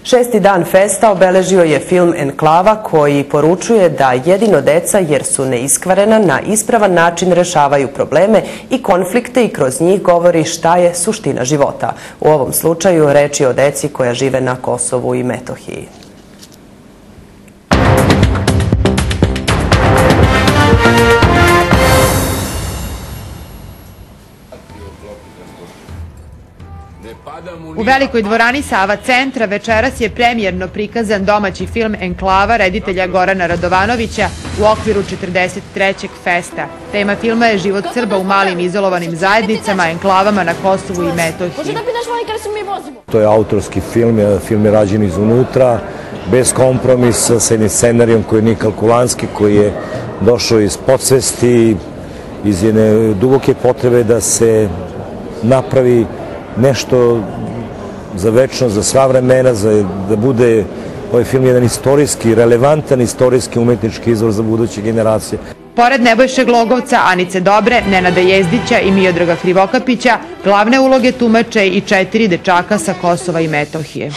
6. dan festa obeležio je film Enklava koji poručuje da jedino deca, jer su neiskvarena, na ispravan način rešavaju probleme i konflikte i kroz njih govori šta je suština života. U ovom slučaju reč je o deci koja žive na Kosovu i Metohiji. U velikoj dvorani Sava centra večeras je premijerno prikazan domaći film Enklava reditelja Gorana Radovanovića u okviru 43. festa. Tema filma je život Srba u malim izolovanim zajednicama, enklavama na Kosovu i Metohiji. To je autorski film, film je rađen iznutra, bez kompromisa, sa jednim scenarijom koji nije kalkulanski, koji je došao iz podsvesti, iz jedne duboke potrebe da se napravi nešto za večno, za sva vremena, da bude ovaj film jedan istorijski, relevantan istorijski umetnički izvor za buduće generacije. Pored Nebojše Glogovca, Anice Dobre, Nenada Jezdića i Miodraga Krivokapića, glavne uloge tumače i 4 dečaka sa Kosova i Metohije.